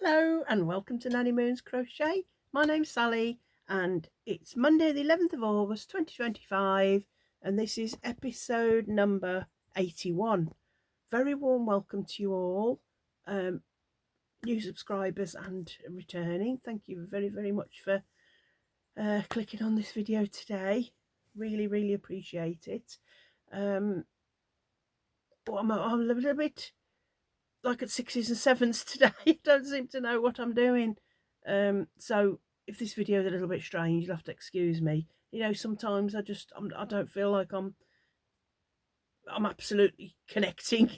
Hello and welcome to Nanny Moon's Crochet. My name's Sally and it's Monday the 11th of August 2025 and this is episode number 81. Very warm welcome to you all, new subscribers and returning. Thank you very much for clicking on this video today. Really appreciate it. I'm a little bit like at sixes and sevens today. I don't seem to know what I'm doing. So if this video is a little bit strange, you'll have to excuse me. You know, sometimes I don't feel like I'm absolutely connecting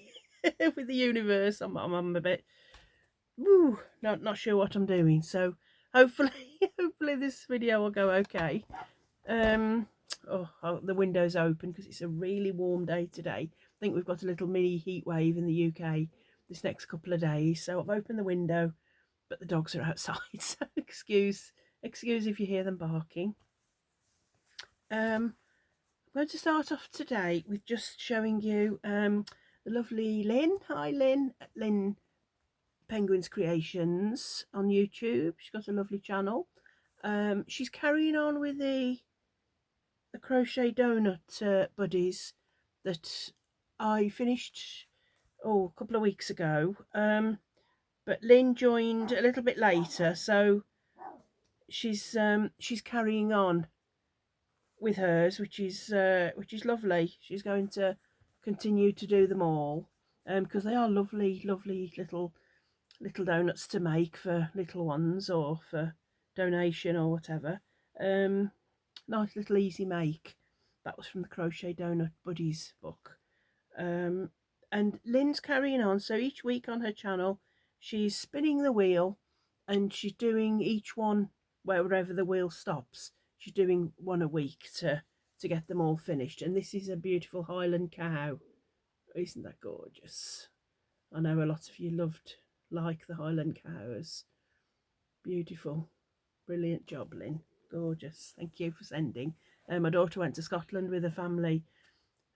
with the universe. I'm a bit not sure what I'm doing. So hopefully this video will go okay. The window's open because it's a really warm day today. I think we've got a little mini heat wave in the UK this next couple of days, so I've opened the window, but the dogs are outside, so excuse if you hear them barking. I'm going to start off today with just showing you the lovely Lynn. Hi Lynn, Lynn Penguins Creations on YouTube. She's got a lovely channel. She's carrying on with the crochet donut buddies that I finished a couple of weeks ago, but Lynn joined a little bit later, so she's carrying on with hers, which is lovely. She's going to continue to do them all, because they are lovely little donuts to make for little ones or for donation or whatever. Nice little easy make. That was from the Crochet Donut Buddies book. And Lynn's carrying on, so each week on her channel she's spinning the wheel and she's doing each one wherever the wheel stops. She's doing one a week to get them all finished. And this is a beautiful Highland cow. Isn't that gorgeous? I know a lot of you like the Highland cows. Beautiful, brilliant job, Lynn. Gorgeous. Thank you for sending. My daughter went to Scotland with her family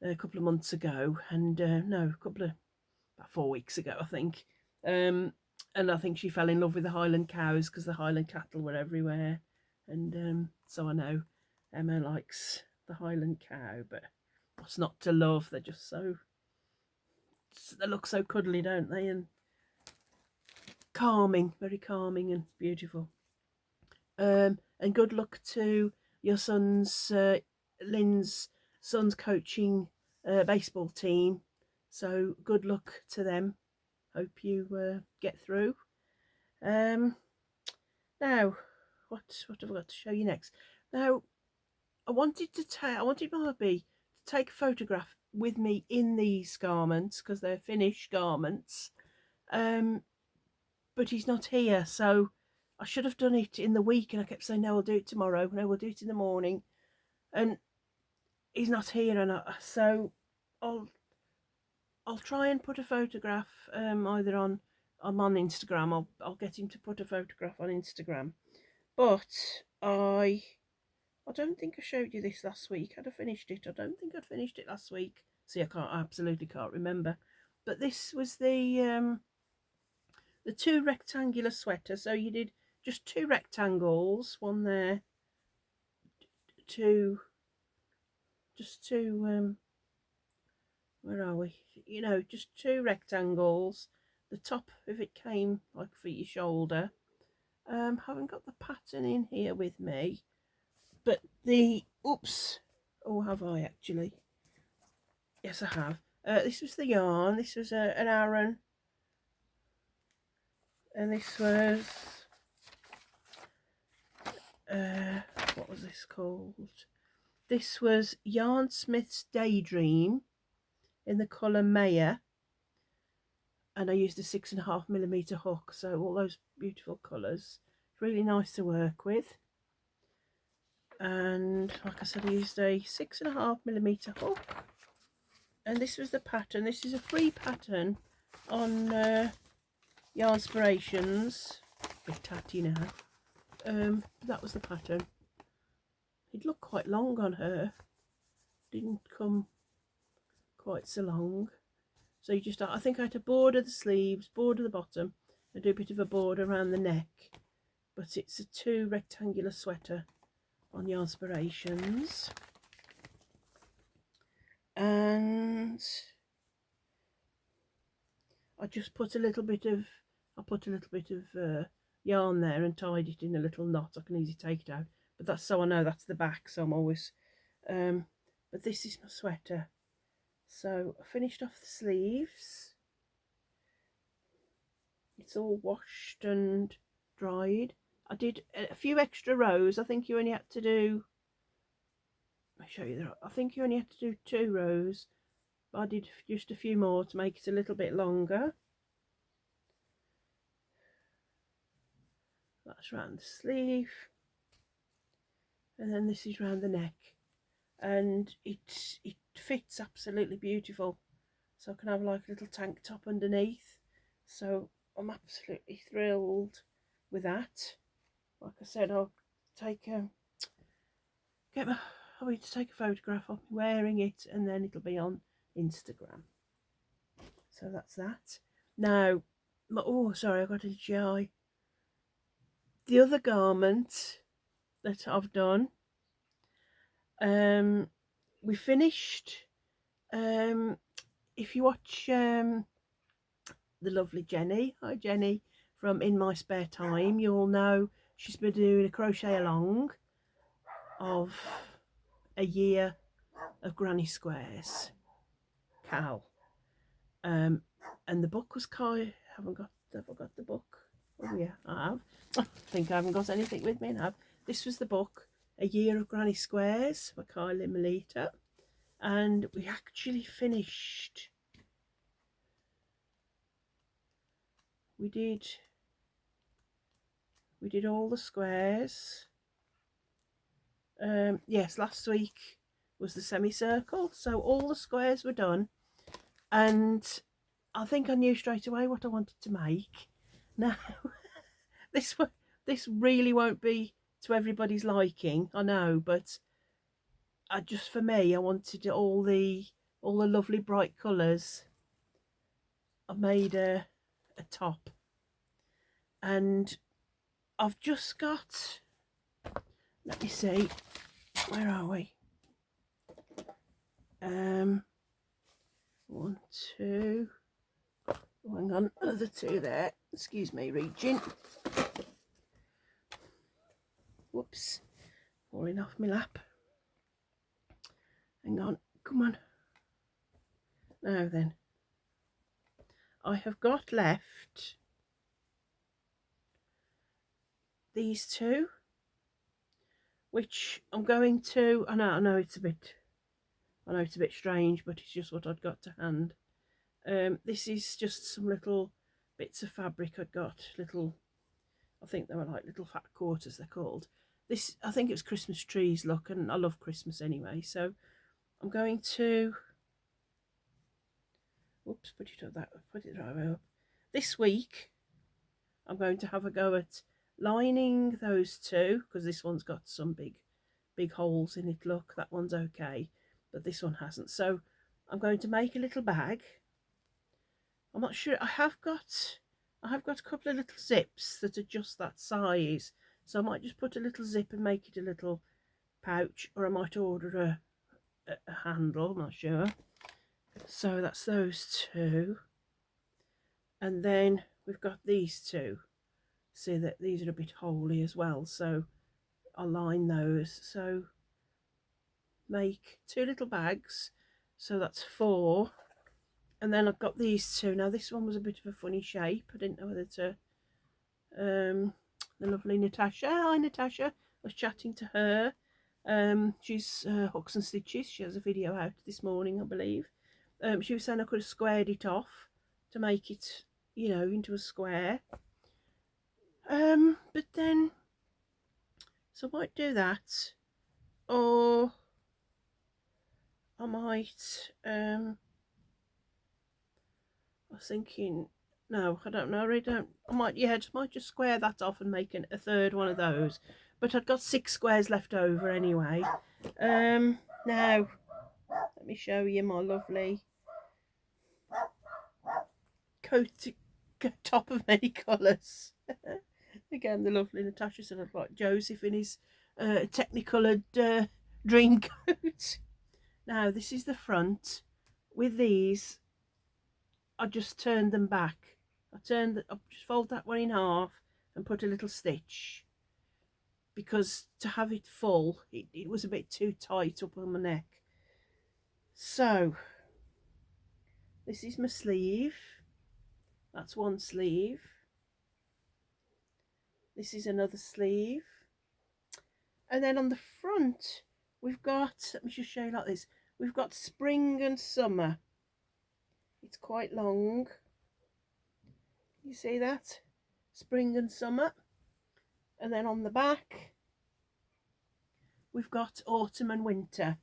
a couple of months ago, and about 4 weeks ago, I think. And I think she fell in love with the Highland cows because the Highland cattle were everywhere. And so I know Emma likes the Highland cow, but what's not to love? They look so cuddly, don't they? And calming, very calming and beautiful. And good luck to your son's, Lynn's son's coaching baseball team. So good luck to them. Hope you get through. Now, what have I got to show you next? Now, I wanted my hubby to take a photograph with me in these garments because they're finished garments. But he's not here, so I should have done it in the week, and I kept saying, no, I'll do it tomorrow. No, we'll do it in the morning. And he's not here, and so I'll try and put a photograph either on Instagram. I'll get him to put a photograph on Instagram. But I don't think I showed you this last week. I'd have finished it. I don't think I'd finished it last week. See, I absolutely can't remember. But this was the two rectangular sweaters. So you did just two rectangles, one there, two, where are we? You know, just two rectangles. The top of it came like for your shoulder. Haven't got the pattern in here with me, but have I actually? Yes, I have. This was the yarn. This was an Aran, and this was what was this called? This was Yarnsmith's Daydream in the colour Maya, and I used a 6.5mm hook, so all those beautiful colours. Really nice to work with. And like I said, I used a 6.5mm hook, and this was the pattern. This is a free pattern on Yarnspirations. A bit tatty now. That was the pattern. It looked quite long on her, didn't come quite so long. So you just, I think I had to border the sleeves, border the bottom, I do a bit of a border around the neck, but it's a 2 rectangular sweater on the Inspirations. And I just put a little bit of yarn there and tied it in a little knot. I can easily take it out, but that's so I know that's the back, so I'm always but this is my sweater. So I finished off the sleeves. It's all washed and dried. I did a few extra rows. I think you only had to do, I'll show you that. I think you only had to do 2 rows, but I did just a few more to make it a little bit longer. That's round the sleeve, and then this is round the neck, and it fits absolutely beautiful. So I can have like a little tank top underneath. So I'm absolutely thrilled with that. Like I said, I'll get my hubby to take a photograph of me wearing it, and then it'll be on Instagram. So that's that. Now, oh sorry, I got a GI. The other garment that I've done, we finished. If you watch the lovely Jenni, hi Jenni, from In My Spare Time, you'll know she's been doing a crochet along of a year of Granny Squares, Cal. And the book was have I got the book? Oh yeah, I have. I think I haven't got anything with me now. This was the book, A Year of Granny Squares by Kylie and Melita, and we actually finished. We did all the squares. Yes, last week was the semicircle, so all the squares were done, and I think I knew straight away what I wanted to make. Now, this really won't be to everybody's liking, I know, but for me, I wanted all the lovely bright colours. I made a top, and I've just got, let me see, where are we? 1, 2, hang on, another 2 there. Excuse me, reaching. Whoops, falling off my lap. Hang on, come on. Now then, I have got left these 2, which I'm going to, I know it's a bit strange, but it's just what I'd got to hand. This is just some little bits of fabric I'd got, I think they were like little fat quarters they're called. This, I think it was Christmas trees look, and I love Christmas anyway, so I'm going to, whoops, put it right way up. This week I'm going to have a go at lining those 2, because this one's got some big holes in it. Look, that one's okay, but this one hasn't. So I'm going to make a little bag. I'm not sure, I have got a couple of little zips that are just that size, so I might just put a little zip and make it a little pouch, or I might order a handle, I'm not sure. So that's those 2, and then we've got these 2. See that these are a bit holy as well, so I'll line those. So make 2 little bags, so that's 4. And then I've got these 2. Now this one was a bit of a funny shape. I didn't know whether to the lovely Natasha, hi Natasha, I was chatting to her. She's Hooks and Stitches. She has a video out this morning, I believe. She was saying I could have squared it off to make it, you know, into a square. But then, so I might do that, or I might, I was thinking, no, I don't know, I really don't, I might just square that off and make a 3rd one of those, but I've got 6 squares left over anyway. Now, let me show you my lovely top of many colours. Again, the lovely Natasha said I'd like Joseph in his technicoloured dream coat. Now this is the front. With these, I just turned them back. I just fold that one in half and put a little stitch, because to have it full, it was a bit too tight up on my neck. So this is my sleeve. That's one sleeve. This is another sleeve. And then on the front, we've got, let me just show you like this. We've got spring and summer. It's quite long. You see that? Spring and summer. And then on the back, we've got autumn and winter.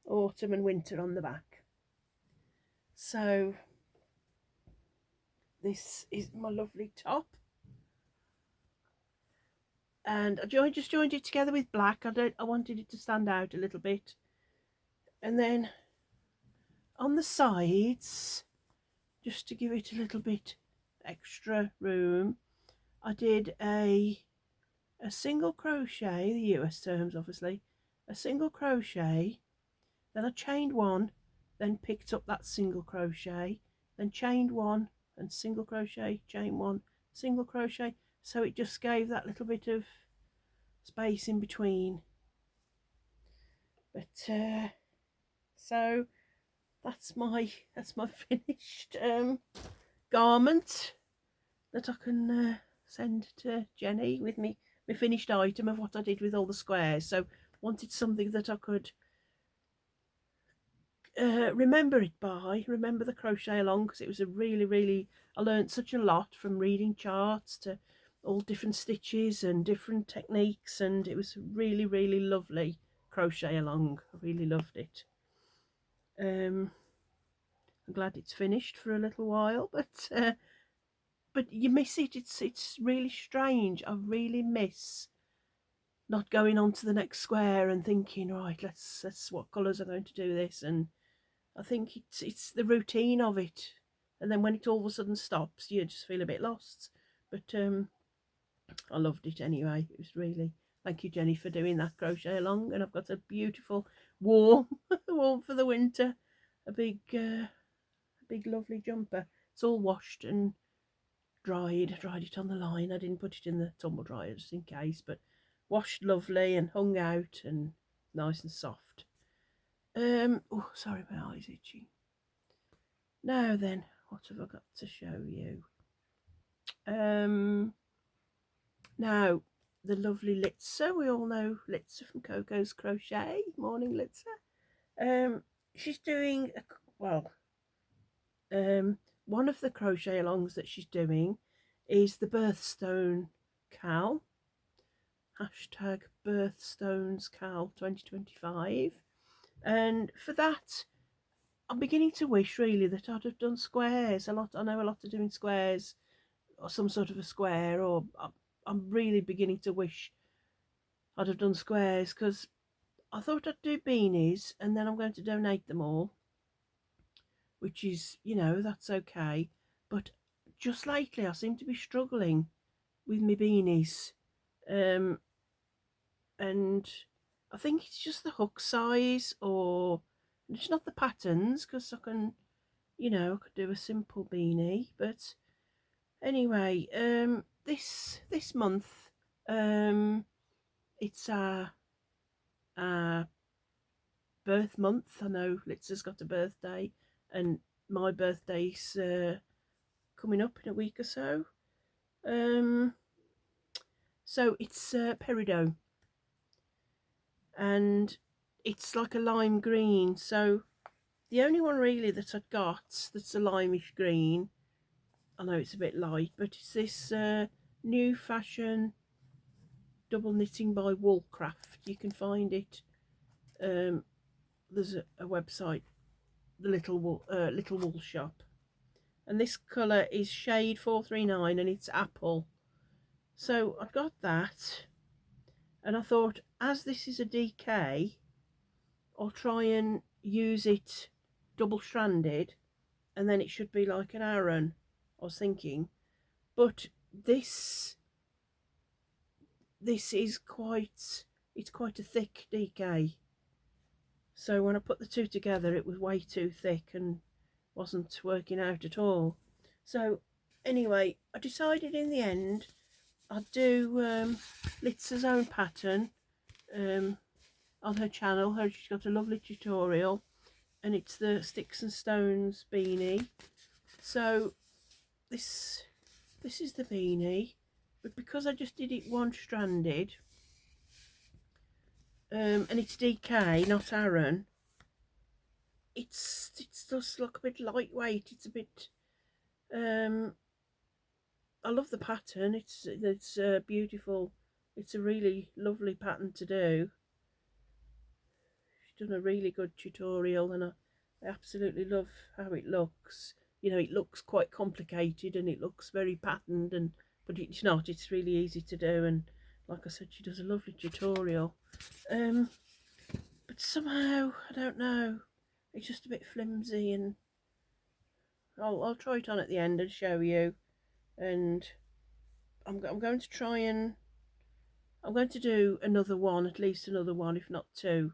Autumn and winter on the back. So this is my lovely top. And I just joined it together with black. I wanted it to stand out a little bit. And then on the sides, just to give it a little bit extra room, I did a single crochet, the US terms obviously, a single crochet, then I chained one, then picked up that single crochet, then chained one and single crochet, chain one, single crochet, so it just gave that little bit of space in between. But so that's my finished garment that I can send to Jenny with me, my finished item of what I did with all the squares. So wanted something that I could remember the crochet along, because it was a really, I learned such a lot from reading charts to all different stitches and different techniques, and it was really lovely crochet along. I really loved it. I'm glad it's finished for a little while, but you miss it. It's really strange. I really miss not going on to the next square and thinking, right, let's what colours are going to do this. And I think it's the routine of it, and then when it all of a sudden stops, you just feel a bit lost. But I loved it anyway. It was really, thank you Jenny for doing that crochet along. And I've got a beautiful warm warm for the winter, a big lovely jumper. It's all washed and dried it on the line. I didn't put it in the tumble dryer just in case, but washed lovely and hung out and nice and soft. Oh, sorry, my eye's itchy. Now then, what have I got to show you? Now, the lovely Litsa. We all know Litsa from Coco's Crochet. Morning, Litsa. She's doing one of the crochet alongs that she's doing is the Birthstone Cal. Hashtag Birthstones Cal 2025. And for that, I'm beginning to wish really that I'd have done squares a lot. I know a lot of doing squares or some sort of a square, or I'm really beginning to wish I'd have done squares, because I thought I'd do beanies and then I'm going to donate them all, which is, that's okay. But just lately I seem to be struggling with my beanies, and I think it's just the hook size, or it's not the patterns, because I can, I could do a simple beanie. But anyway, this month, it's our birth month. I know Litsa's got a birthday, and my birthday's coming up in a week or so. So it's peridot, and it's like a lime green. So the only one really that I've got that's a limeish green, I know it's a bit light, but it's this new fashion double knitting by Woolcraft. You can find it. There's a website, the Little Wool Shop, and this colour is shade 439, and it's apple. So I've got that, and I thought, as this is a DK, I'll try and use it double stranded, and then it should be like an Aran, I was thinking. But this is quite, it's quite a thick DK. So when I put the two together, it was way too thick and wasn't working out at all. So anyway, I decided in the end I'd do Litsa's own pattern on her channel. She's got a lovely tutorial, and it's the Sticks and Stones beanie. So this is the beanie, but because I just did it one stranded, and it's DK, not Aran, it's just like a bit lightweight. It's a bit I love the pattern. It's beautiful. It's a really lovely pattern to do. She's done a really good tutorial, and I absolutely love how it looks. You know, it looks quite complicated and it looks very patterned, and but it's not. It's really easy to do, and like I said, she does a lovely tutorial. But somehow, I don't know, it's just a bit flimsy, and I'll try it on at the end and show you. And I'm going to try and I'm going to do another one, at least another one, if not two,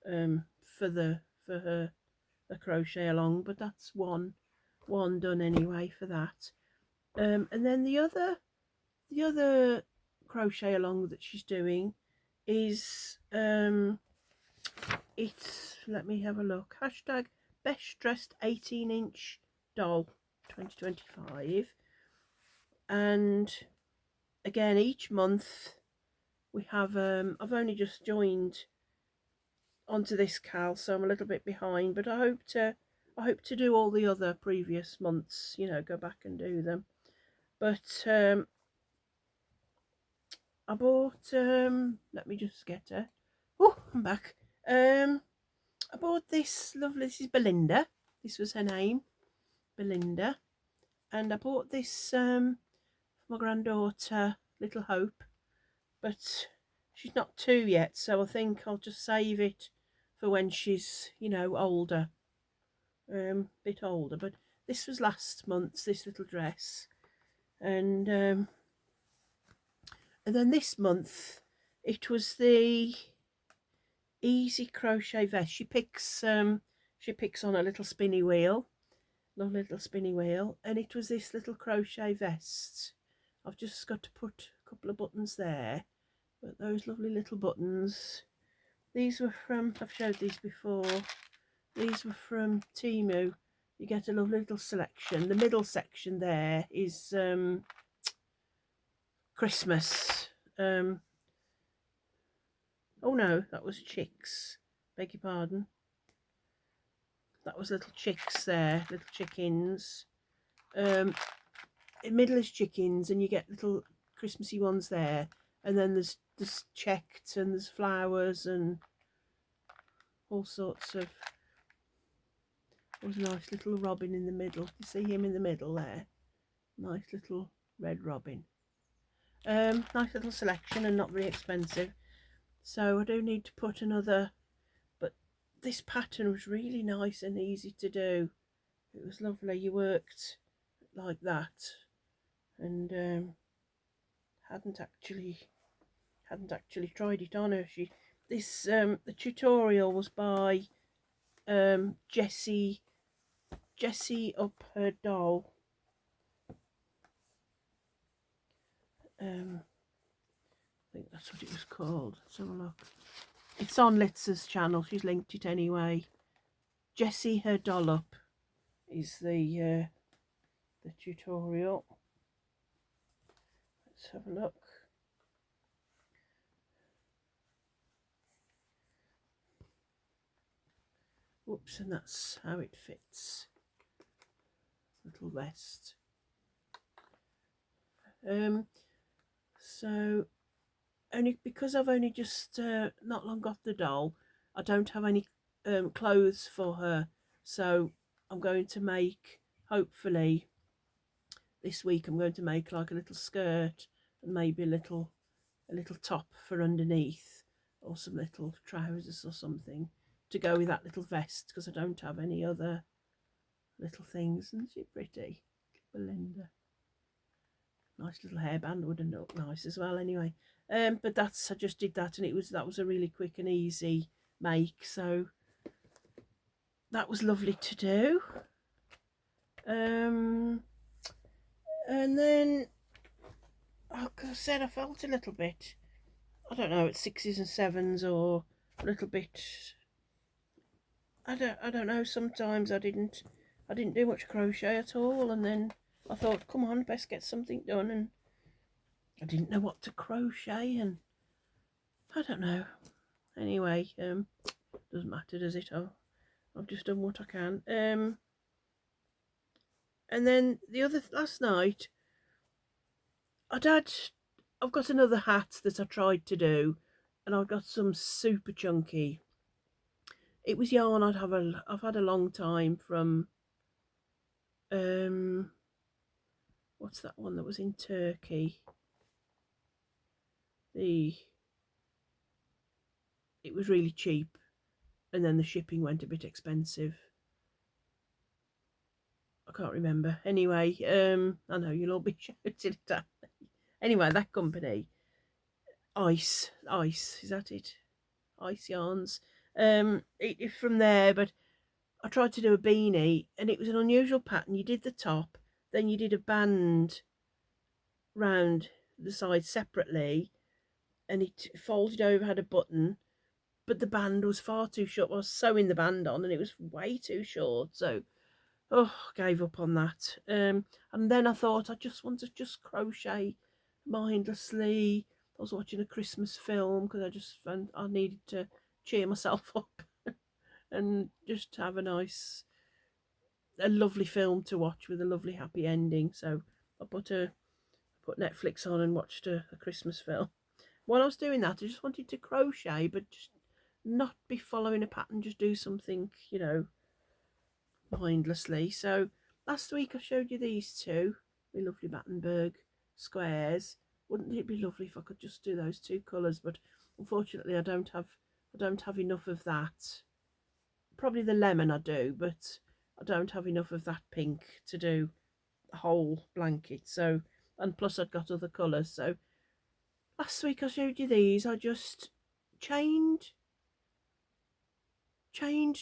for her crochet along. But that's one done anyway for that. And then the other crochet along that she's doing is it's, let me have a look, hashtag best dressed 18-inch doll 2025. And again, each month we have I've only just joined onto this cal, so I'm a little bit behind, but I hope to do all the other previous months, you know, go back and do them. But I bought let me just get her. Oh, I'm back. I bought this lovely, this is Belinda, this was her name, Belinda, and I bought this for my granddaughter, Little Hope, but she's not 2 yet, so I think I'll just save it for when she's, you know, older, bit older. But this was last month's, this little dress, and then this month it was the easy crochet vest. She picks on a little spinny wheel, lovely little spinny wheel, and it was this little crochet vest. I've just got to put a couple of buttons there, but those lovely little buttons, these were from, I've showed these before, these were from Temu. You get a lovely little selection. The middle section there is Christmas. Oh no, that was chicks, beg your pardon. That was little chicks there, little chickens. In middle is chickens, and you get little Christmassy ones there. And then there's checked, and there's flowers and all sorts of. There's a nice little robin in the middle. You see him in the middle there? Nice little red robin. Nice little selection and not very expensive. So I do need to put another, but this pattern was really nice and easy to do. It was lovely. You worked like that, and hadn't actually tried it on her. The tutorial was by Jessie Up Her Doll. I think that's what it was called. Let's have a look. It's on Litsa's channel. She's linked it anyway. Jessie Her Doll Up is the tutorial. Let's have a look. Whoops, and that's how it fits. Little vest. So only because I've only just not long got the doll, I don't have any clothes for her, so I'm going to make, hopefully this week, I'm going to make like a little skirt and maybe a little top for underneath, or some little trousers or something. to go with that little vest because I don't have any other little things. Isn't she pretty? Belinda. Nice little hairband would have looked nice as well anyway. But that's, I just did that, and that was a really quick and easy make, so that was lovely to do. And then, like I said, I felt a little bit, I don't know, at sixes and sevens, or a little bit, I don't know, sometimes I didn't do much crochet at all, and then I thought, come on, best get something done, and I didn't know what to crochet, and I don't know. Anyway, doesn't matter, does it? I've just done what I can. And then last night, I've got another hat that I tried to do, and I've got some super chunky. It was yarn I've had a long time from, what's that one that was in Turkey? It was really cheap, and then the shipping went a bit expensive. I can't remember. Anyway, I know you'll all be shouting it at me. Anyway, that company, Ice, is that it? Ice Yarns. It from there, but I tried to do a beanie, and it was an unusual pattern. You did the top, then you did a band round the side separately, and it folded over, had a button, but the band was far too short. I was sewing the band on, and it was way too short, so gave up on that. And then I thought I just want to just crochet mindlessly. I was watching a Christmas film because I just found I needed to cheer myself up and just have a lovely film to watch with a lovely happy ending. So I put Netflix on and watched a Christmas film. While I was doing that, I just wanted to crochet, but just not be following a pattern, just do something, mindlessly. So last week I showed you these two, my lovely Battenberg squares. Wouldn't it be lovely if I could just do those two colours? But unfortunately, I don't have enough of that. Probably the lemon I do, but I don't have enough of that pink to do a whole blanket. So, and plus I'd got other colours. So last week I showed you these. I just chained 21,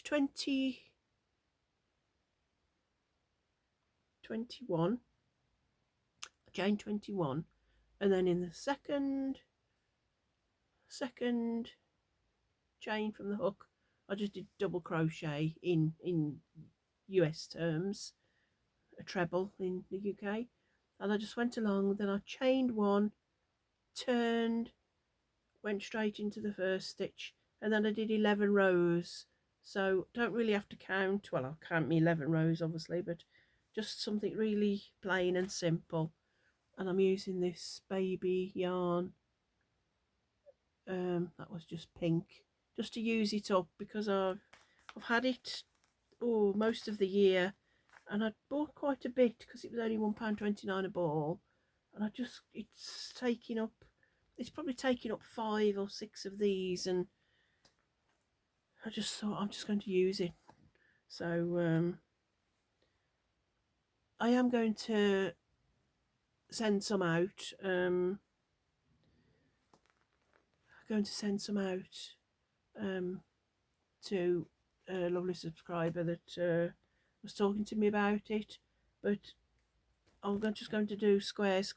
chain 21, and then in the second chain from the hook, I just did double crochet in US terms, a treble in the UK, and I just went along. Then I chained one, turned, went straight into the first stitch, and then I did 11 rows. So don't really have to count. Well, I'll count me 11 rows obviously, but just something really plain and simple. And I'm using this baby yarn, that was just pink, just to use it up, because I've had it most of the year, and I bought quite a bit because it was only £1.29 a ball, and it's probably taking up 5 or 6 of these, and I just thought I'm just going to use it. So I am going to send some out. To a lovely subscriber that was talking to me about it, but I'm just going to do squares.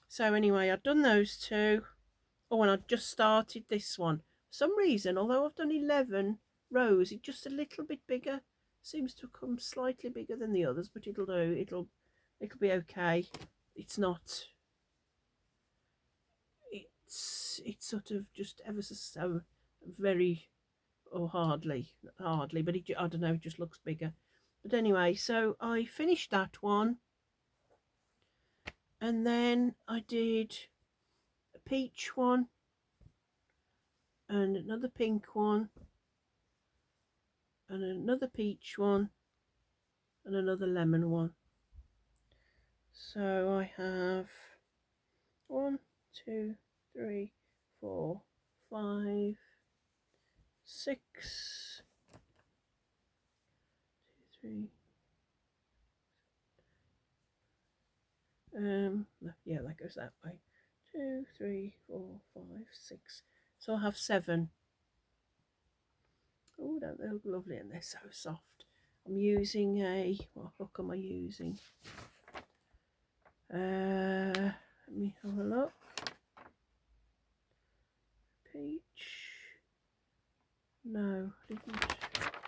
So anyway, I've done those two. Oh, and I just started this one. For some reason, although I've done 11 rows, it's just a little bit bigger. Seems to come slightly bigger than the others, but it'll do. It'll be okay. It's not. It's sort of just ever so very, or hardly, but I don't know. It just looks bigger. But anyway, so I finished that one, and then I did a peach one, and another pink one, and another peach one, and another lemon one. So I have 1, 2, 3, 4, 5, 6, 2, 3. Yeah, that goes that way. 2, 3, 4, 5, 6. So I have 7. Oh, don't they look lovely? And they're so soft. I'm using a, what hook am I using? Let me have a look. Peach. No, I didn't.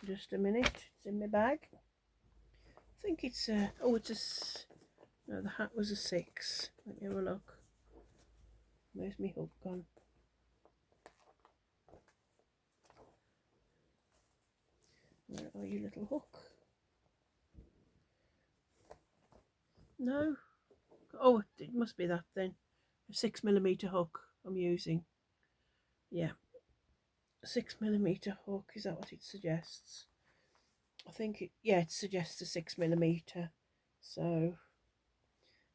Just a minute. It's in my bag. I think it's a, oh, it's a, no, the hat was a 6. Let me have a look. Where's my hook gone? Where are you, little hook? No. Oh, it must be that then. A 6mm hook I'm using. Yeah. A 6mm hook, is that what it suggests? I think it, yeah, it suggests a 6mm. So,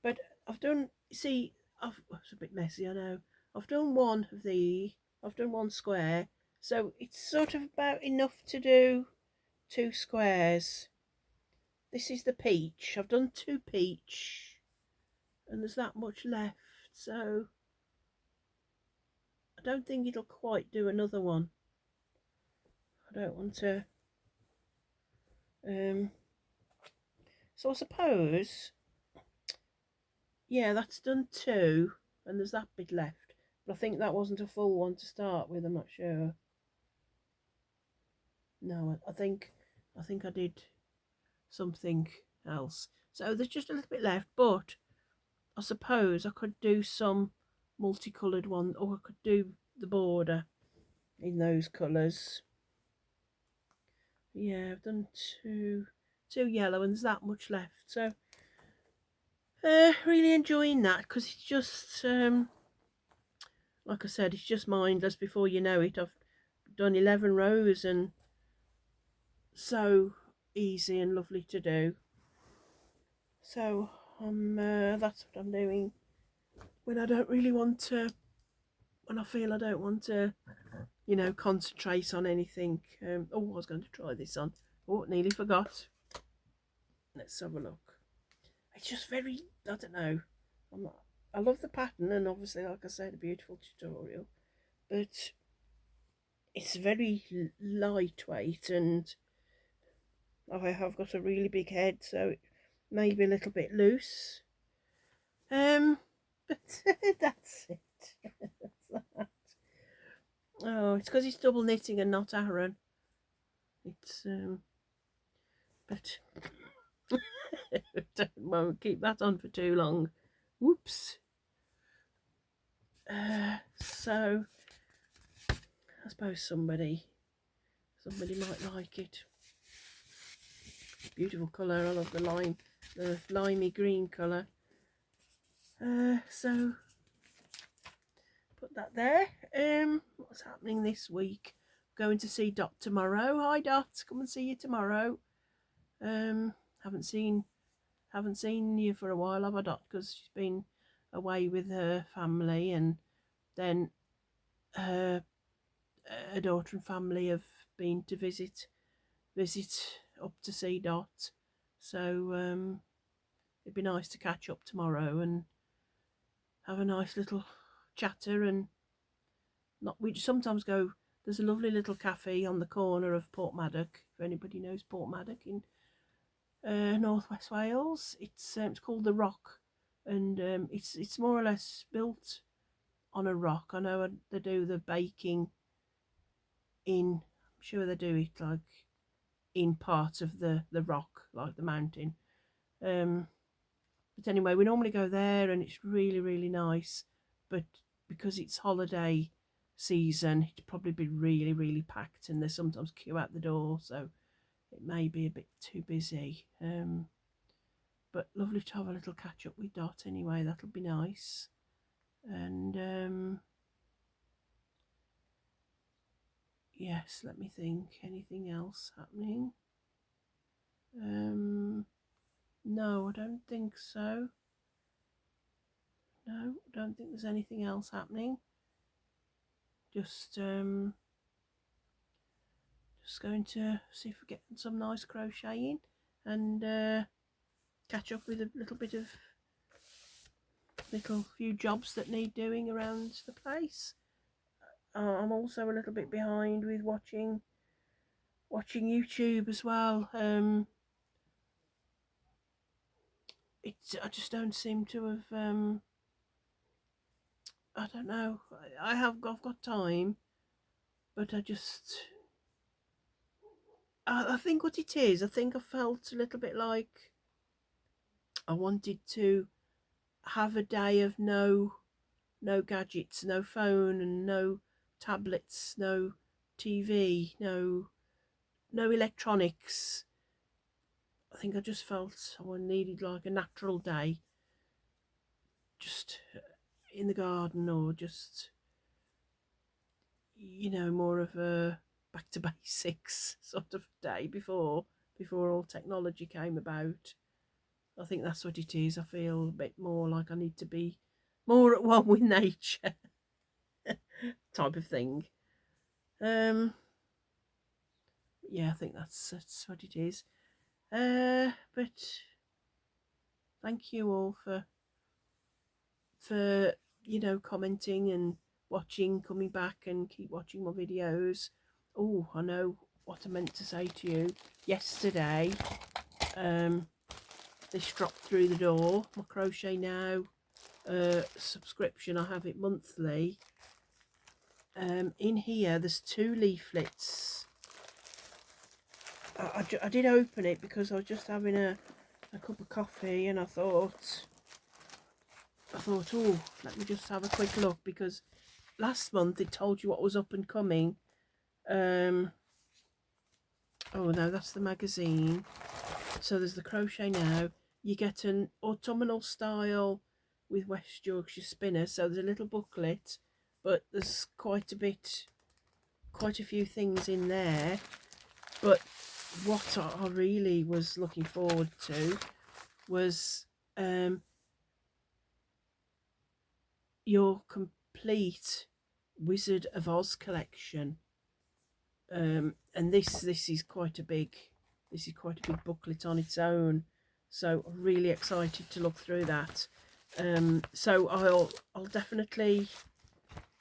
but I've done, see, it's a bit messy, I know. I've done one of the, I've done one square, so it's sort of about enough to do 2 squares. This is the peach. I've done 2 peach, and there's that much left, so I don't think it'll quite do another one. I don't want to, so I suppose, yeah, that's done 2, and there's that bit left. But I think that wasn't a full one to start with, I'm not sure. No, I think I did something else. So there's just a little bit left, but I suppose I could do some multicoloured one, or I could do the border in those colours. Yeah, I've done two yellow, and there's that much left. So really enjoying that, because it's just like I said, it's just mindless. Before you know it, I've done 11 rows, and so easy and lovely to do. So that's what I'm doing when I don't really want to, when I feel I don't want to, you know, concentrate on anything. Oh, I was going to try this on. Oh, nearly forgot. Let's have a look. It's just very, I don't know. I love the pattern, and obviously, like I said, a beautiful tutorial, but it's very lightweight, and I have got a really big head, so it may be a little bit loose. But that's it. That's that. Oh, it's because it's double knitting and not Aran. It's but won't keep that on for too long. Whoops. So I suppose somebody might like it. Beautiful colour. I love the limey green colour. So put that there. What's happening this week? Going to see Dot tomorrow. Hi Dot, come and see you tomorrow. Haven't seen you for a while, have I, Dot? Because she's been away with her family, and then her daughter and family have been to visit up to see Dot. So it'd be nice to catch up tomorrow and have a nice little chatter. And not, we sometimes go, there's a lovely little cafe on the corner of Portmaddock, if anybody knows Portmaddock in northwest Wales. It's called the Rock, and it's more or less built on a rock. I know they do the baking in, I'm sure they do it like in part of the rock, like the mountain. But anyway, we normally go there, and it's really, really nice. But because it's holiday season, it'd probably be really, really packed, and there's sometimes queue out the door, so it may be a bit too busy. But lovely to have a little catch up with Dot anyway. That'll be nice. And yes, let me think. Anything else happening? No, I don't think so. No, I don't think there's anything else happening. Just just going to see if we're getting some nice crocheting and catch up with a little bit of little few jobs that need doing around the place. I'm also a little bit behind with watching YouTube as well. I just don't seem to have. I don't know. I've got time, but I think what it is. I think I felt a little bit like I wanted to have a day of no gadgets, no phone, and no tablets, no TV, no electronics. I think I just felt I needed like a natural day, just in the garden, or just more of a back to basics sort of day before all technology came about. I think that's what it is. I feel a bit more like I need to be more at one with nature type of thing. Yeah, I think that's what it is. But thank you all for commenting and watching, coming back and keep watching my videos. Oh, I know what I meant to say to you yesterday. This dropped through the door, my Crochet Now subscription. I have it monthly. In here there's 2 leaflets. I did open it because I was just having a cup of coffee, and I thought, oh, let me just have a quick look, because last month it told you what was up and coming. Oh no, that's the magazine. So there's the Crochet Now. You get an autumnal style with West Yorkshire spinner. So there's a little booklet, but there's quite a few things in there. But what I really was looking forward to was your complete Wizard of Oz collection. And this is quite a big booklet on its own, so I'm really excited to look through that. So I'll definitely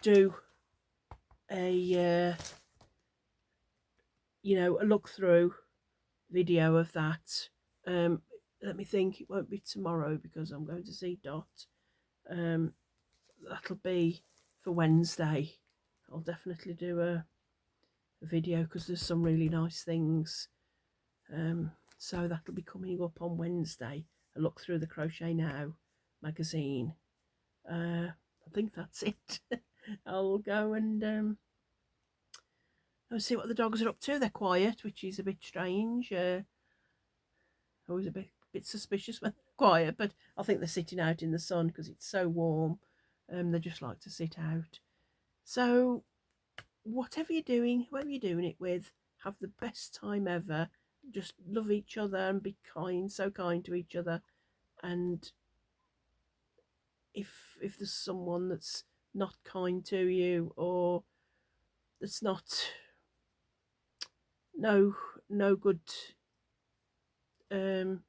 do a a look through video of that. Let me think. It won't be tomorrow because I'm going to see Dot. That'll be for Wednesday. I'll definitely do a video because there's some really nice things. So that'll be coming up on Wednesday. A look through the Crochet Now magazine. I think that's it. I'll go and see what the dogs are up to. They're quiet, which is a bit strange. Always a bit suspicious when they're quiet, but I think they're sitting out in the sun because it's so warm. They just like to sit out. So whatever you're doing, whoever you're doing it with, have the best time ever. Just love each other and be kind, so kind to each other. And if there's someone that's not kind to you, or that's not no good, what am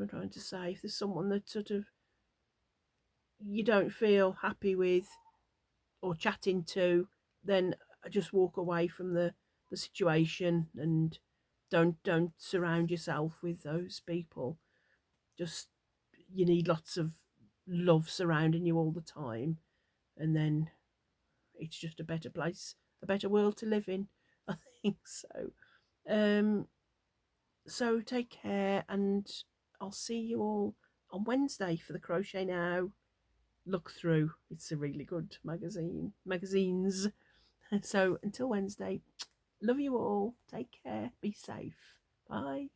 I trying to say? If there's someone that sort of you don't feel happy with or chatting to, then just walk away from the situation, and don't surround yourself with those people. Just, you need lots of love surrounding you all the time, and then it's just a better place, a better world to live in. I think so. So take care, and I'll see you all on Wednesday for the Crochet Now look through. It's a really good magazines. So until Wednesday, love you all. Take care. Be safe. Bye.